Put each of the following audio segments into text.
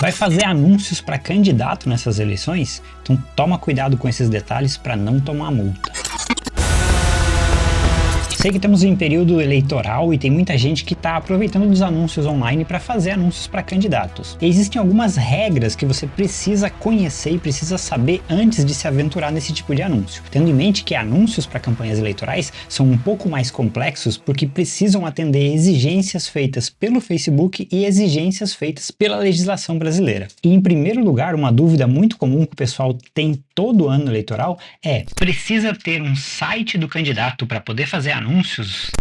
Vai fazer anúncios para candidato nessas eleições? Então toma cuidado com esses detalhes para não tomar multa. Sei que estamos em período eleitoral e tem muita gente que está aproveitando dos anúncios online para fazer anúncios para candidatos. E existem algumas regras que você precisa conhecer e precisa saber antes de se aventurar nesse tipo de anúncio. Tendo em mente que anúncios para campanhas eleitorais são um pouco mais complexos porque precisam atender exigências feitas pelo Facebook e exigências feitas pela legislação brasileira. E em primeiro lugar, uma dúvida muito comum que o pessoal tem todo ano eleitoral é: precisa ter um site do candidato para poder fazer anúncios?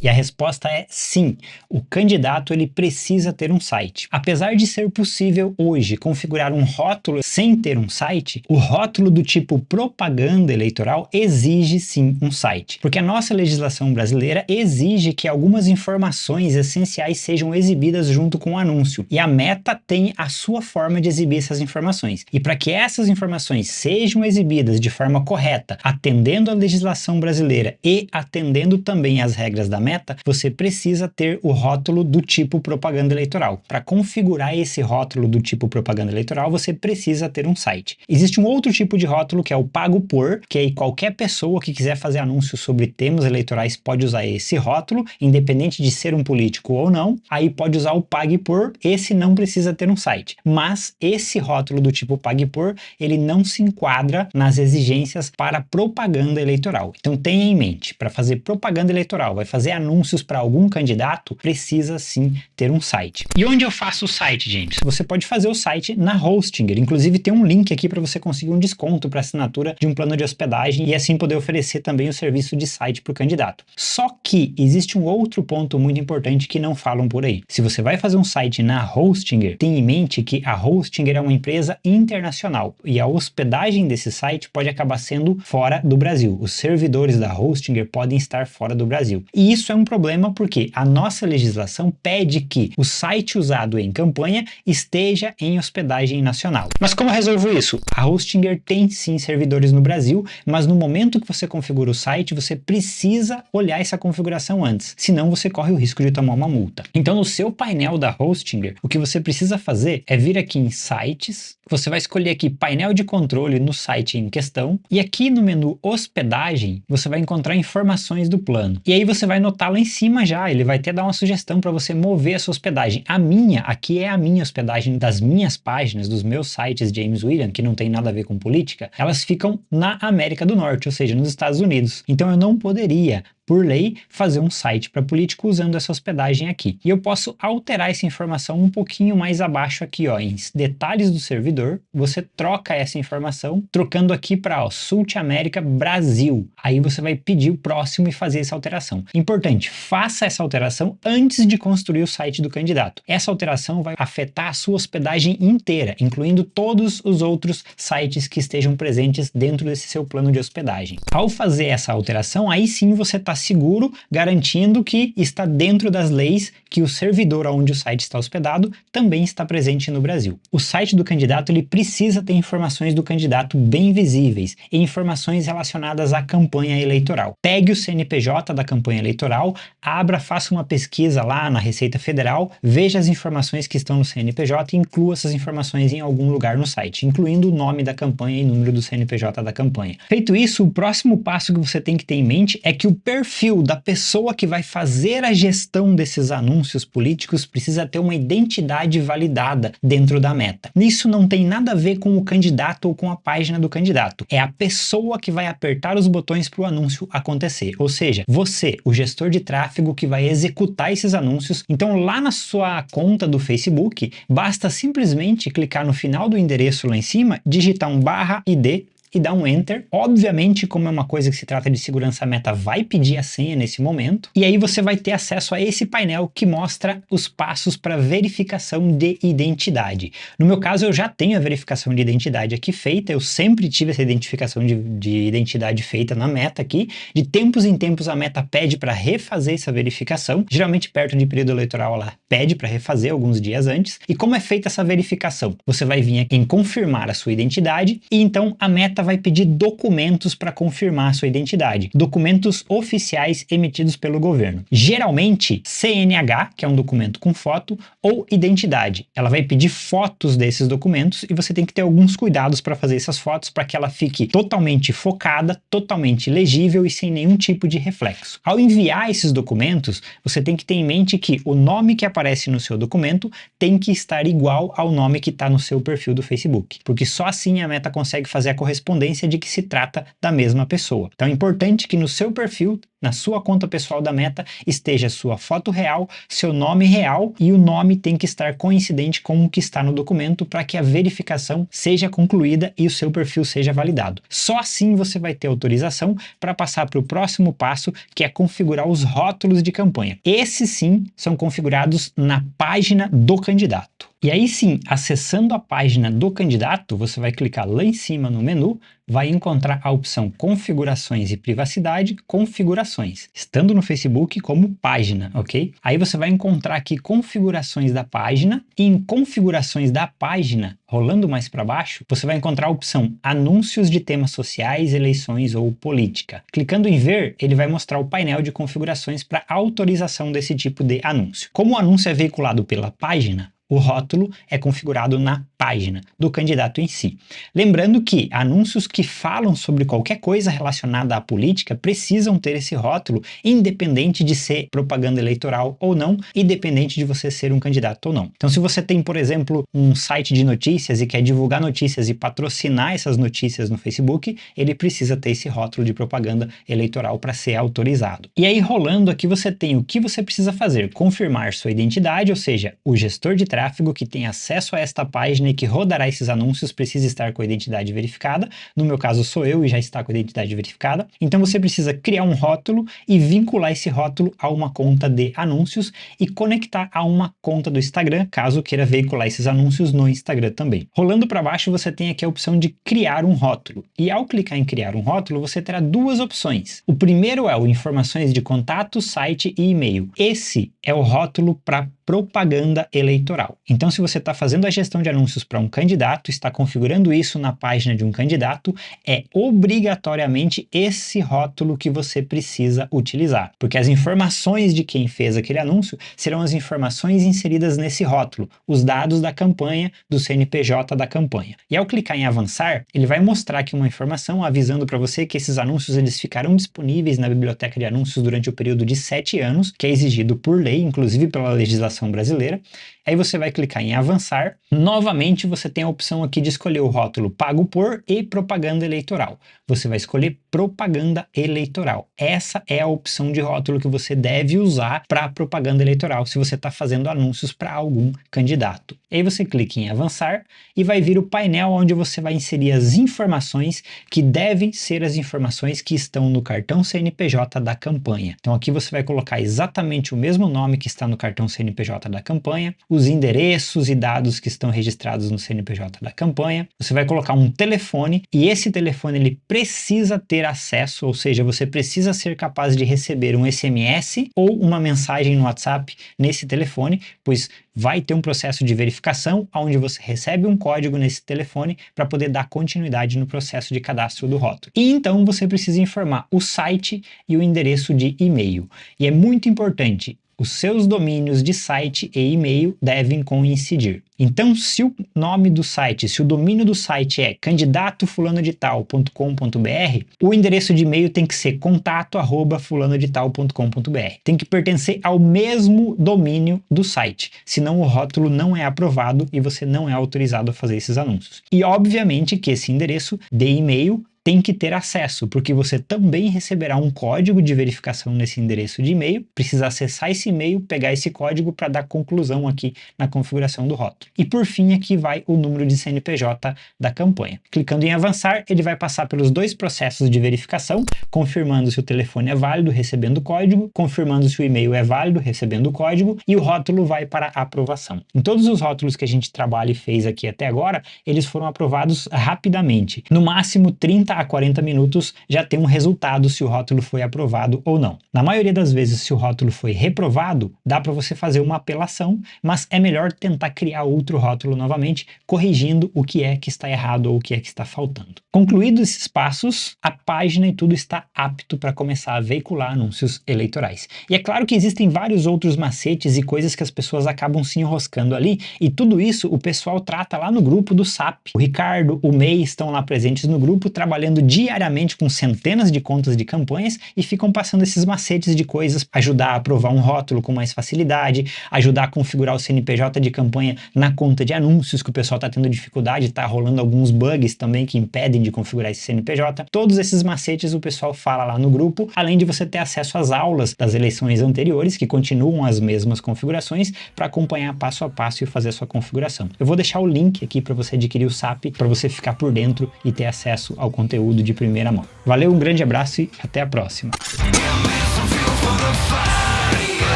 E a resposta é sim, o candidato ele precisa ter um site. Apesar de ser possível hoje configurar um rótulo sem ter um site, o rótulo do tipo propaganda eleitoral exige sim um site, porque a nossa legislação brasileira exige que algumas informações essenciais sejam exibidas junto com o anúncio, e a Meta tem a sua forma de exibir essas informações. E para que essas informações sejam exibidas de forma correta, atendendo a legislação brasileira e atendendo também as regras da Meta, você precisa ter o rótulo do tipo propaganda eleitoral. Para configurar esse rótulo do tipo propaganda eleitoral, você precisa ter um site. Existe um outro tipo de rótulo que é o pago por, que aí qualquer pessoa que quiser fazer anúncios sobre temas eleitorais pode usar esse rótulo, independente de ser um político ou não. Aí pode usar o pague por, esse não precisa ter um site. Mas esse rótulo do tipo pague por, ele não se enquadra nas exigências para propaganda eleitoral. Então tenha em mente, para fazer propaganda eleitoral, vai fazer anúncios para algum candidato, precisa sim ter um site. E onde eu faço o site, James? Você pode fazer o site na Hostinger. Inclusive tem um link aqui para você conseguir um desconto para assinatura de um plano de hospedagem e assim poder oferecer também o serviço de site para o candidato. Só que existe um outro ponto muito importante que não falam por aí. Se você vai fazer um site na Hostinger, tenha em mente que a Hostinger é uma empresa internacional e a hospedagem desse site pode acabar sendo fora do Brasil. Os servidores da Hostinger podem estar fora do Brasil. E isso é um problema porque a nossa legislação pede que o site usado em campanha esteja em hospedagem nacional. Mas como eu resolvo isso? A Hostinger tem sim servidores no Brasil, mas no momento que você configura o site, você precisa olhar essa configuração antes, senão você corre o risco de tomar uma multa. Então no seu painel da Hostinger, o que você precisa fazer é vir aqui em sites, você vai escolher aqui painel de controle no site em questão, e aqui no menu hospedagem, você vai encontrar informações do plano. E aí você vai notar lá em cima já, ele vai até dar uma sugestão para você mover a sua hospedagem. A minha, aqui é a minha hospedagem das minhas páginas, dos meus sites James William, que não tem nada a ver com política, elas ficam na América do Norte, ou seja, nos Estados Unidos. Então eu não poderia, por lei, fazer um site para político usando essa hospedagem aqui. E eu posso alterar essa informação um pouquinho mais abaixo aqui, ó, em detalhes do servidor, você troca essa informação, trocando aqui para South America Brasil. Aí você vai pedir o próximo e fazer essa alteração. Importante, faça essa alteração antes de construir o site do candidato. Essa alteração vai afetar a sua hospedagem inteira, incluindo todos os outros sites que estejam presentes dentro desse seu plano de hospedagem. Ao fazer essa alteração, aí sim você está seguro, garantindo que está dentro das leis, que o servidor onde o site está hospedado também está presente no Brasil. O site do candidato ele precisa ter informações do candidato bem visíveis e informações relacionadas à campanha eleitoral. Pegue o CNPJ da campanha eleitoral, abra, faça uma pesquisa lá na Receita Federal, veja as informações que estão no CNPJ e inclua essas informações em algum lugar no site, incluindo o nome da campanha e número do CNPJ da campanha. Feito isso, o próximo passo que você tem que ter em mente é que o perfil da pessoa que vai fazer a gestão desses anúncios políticos precisa ter uma identidade validada dentro da Meta. Isso não tem nada a ver com o candidato ou com a página do candidato. É a pessoa que vai apertar os botões para o anúncio acontecer. Ou seja, você, o gestor de tráfego que vai executar esses anúncios. Então lá na sua conta do Facebook, basta simplesmente clicar no final do endereço lá em cima, digitar um /ID e dá um Enter. Obviamente, como é uma coisa que se trata de segurança, a Meta vai pedir a senha nesse momento. E aí você vai ter acesso a esse painel que mostra os passos para verificação de identidade. No meu caso, eu já tenho a verificação de identidade aqui feita. Eu sempre tive essa identificação de identidade feita na Meta aqui. De tempos em tempos, a Meta pede para refazer essa verificação. Geralmente, perto de período eleitoral, ela pede para refazer alguns dias antes. E como é feita essa verificação? Você vai vir aqui em confirmar a sua identidade e então a Meta Meta vai pedir documentos para confirmar a sua identidade, documentos oficiais emitidos pelo governo. Geralmente, CNH, que é um documento com foto, ou identidade. Ela vai pedir fotos desses documentos e você tem que ter alguns cuidados para fazer essas fotos para que ela fique totalmente focada, totalmente legível e sem nenhum tipo de reflexo. Ao enviar esses documentos, você tem que ter em mente que o nome que aparece no seu documento tem que estar igual ao nome que está no seu perfil do Facebook, porque só assim a Meta consegue fazer a correspondência de que se trata da mesma pessoa. Então é importante que no seu perfil, na sua conta pessoal da Meta, esteja sua foto real, seu nome real e o nome tem que estar coincidente com o que está no documento para que a verificação seja concluída e o seu perfil seja validado. Só assim você vai ter autorização para passar para o próximo passo, que é configurar os rótulos de campanha. Esses sim são configurados na página do candidato. E aí sim, acessando a página do candidato, você vai clicar lá em cima no menu, vai encontrar a opção Configurações e Privacidade, Configurações, estando no Facebook como página, ok? Aí você vai encontrar aqui Configurações da página, e em Configurações da página, rolando mais para baixo, você vai encontrar a opção Anúncios de temas sociais, eleições ou política. Clicando em ver, ele vai mostrar o painel de configurações para autorização desse tipo de anúncio. Como o anúncio é veiculado pela página, o rótulo é configurado na página do candidato em si. Lembrando que anúncios que falam sobre qualquer coisa relacionada à política precisam ter esse rótulo, independente de ser propaganda eleitoral ou não, independente de você ser um candidato ou não. Então, se você tem, por exemplo, um site de notícias e quer divulgar notícias e patrocinar essas notícias no Facebook, ele precisa ter esse rótulo de propaganda eleitoral para ser autorizado. E aí, rolando aqui, você tem o que você precisa fazer: confirmar sua identidade, ou seja, o gestor de tráfego que tem acesso a esta página e que rodará esses anúncios precisa estar com a identidade verificada. No meu caso sou eu e já está com a identidade verificada. Então você precisa criar um rótulo e vincular esse rótulo a uma conta de anúncios e conectar a uma conta do Instagram, caso queira veicular esses anúncios no Instagram também. Rolando para baixo, você tem aqui a opção de criar um rótulo. E ao clicar em criar um rótulo, você terá duas opções. O primeiro é o informações de contato, site e e-mail. Esse é o rótulo para propaganda eleitoral. Então, se você está fazendo a gestão de anúncios para um candidato, está configurando isso na página de um candidato, é obrigatoriamente esse rótulo que você precisa utilizar, porque as informações de quem fez aquele anúncio serão as informações inseridas nesse rótulo, os dados da campanha, do CNPJ da campanha. E ao clicar em avançar, ele vai mostrar aqui uma informação avisando para você que esses anúncios eles ficarão disponíveis na biblioteca de anúncios durante o período de 7 anos, que é exigido por lei, inclusive pela legislação brasileira. Aí você vai clicar em avançar. Novamente você tem a opção aqui de escolher o rótulo pago por e propaganda eleitoral. Você vai escolher propaganda eleitoral. Essa é a opção de rótulo que você deve usar para propaganda eleitoral se você está fazendo anúncios para algum candidato. Aí você clica em avançar e vai vir o painel onde você vai inserir as informações que devem ser as informações que estão no cartão CNPJ da campanha. Então aqui você vai colocar exatamente o mesmo nome que está no cartão CNPJ da campanha, os endereços e dados que estão registrados no CNPJ da campanha. Você vai colocar um telefone e esse telefone ele precisa ter acesso, ou seja, você precisa ser capaz de receber um SMS ou uma mensagem no WhatsApp nesse telefone, pois vai ter um processo de verificação onde você recebe um código nesse telefone para poder dar continuidade no processo de cadastro do rótulo. E então você precisa informar o site e o endereço de e-mail. E é muito importante, os seus domínios de site e e-mail devem coincidir. Então, se o nome do site, se o domínio do site é candidatofulanodetal.com.br, o endereço de e-mail tem que ser contato@fulanodetal.com.br. Tem que pertencer ao mesmo domínio do site, senão o rótulo não é aprovado e você não é autorizado a fazer esses anúncios. E obviamente que esse endereço de e-mail tem que ter acesso, porque você também receberá um código de verificação nesse endereço de e-mail, precisa acessar esse e-mail, pegar esse código para dar conclusão aqui na configuração do rótulo. E por fim aqui vai o número de CNPJ da campanha. Clicando em avançar, ele vai passar pelos dois processos de verificação, confirmando se o telefone é válido, recebendo o código, confirmando se o e-mail é válido, recebendo o código, e o rótulo vai para aprovação. Em todos os rótulos que a gente trabalha e fez aqui até agora, eles foram aprovados rapidamente, no máximo 30 30 a 40 minutos já tem um resultado se o rótulo foi aprovado ou não. Na maioria das vezes, se o rótulo foi reprovado, dá para você fazer uma apelação, mas é melhor tentar criar outro rótulo novamente, corrigindo o que é que está errado ou o que é que está faltando. Concluídos esses passos, a página e tudo está apto para começar a veicular anúncios eleitorais. E é claro que existem vários outros macetes e coisas que as pessoas acabam se enroscando ali, e tudo isso o pessoal trata lá no grupo do SAP. O Ricardo, o May estão lá presentes no grupo, trabalhando diariamente com centenas de contas de campanhas e ficam passando esses macetes de coisas, ajudar a aprovar um rótulo com mais facilidade, ajudar a configurar o CNPJ de campanha na conta de anúncios, que o pessoal está tendo dificuldade, está rolando alguns bugs também que impedem de configurar esse CNPJ. Todos esses macetes o pessoal fala lá no grupo, além de você ter acesso às aulas das eleições anteriores, que continuam as mesmas configurações, para acompanhar passo a passo e fazer a sua configuração. Eu vou deixar o link aqui para você adquirir o SAP, para você ficar por dentro e ter acesso ao conteúdo de primeira mão. Valeu, um grande abraço e até a próxima!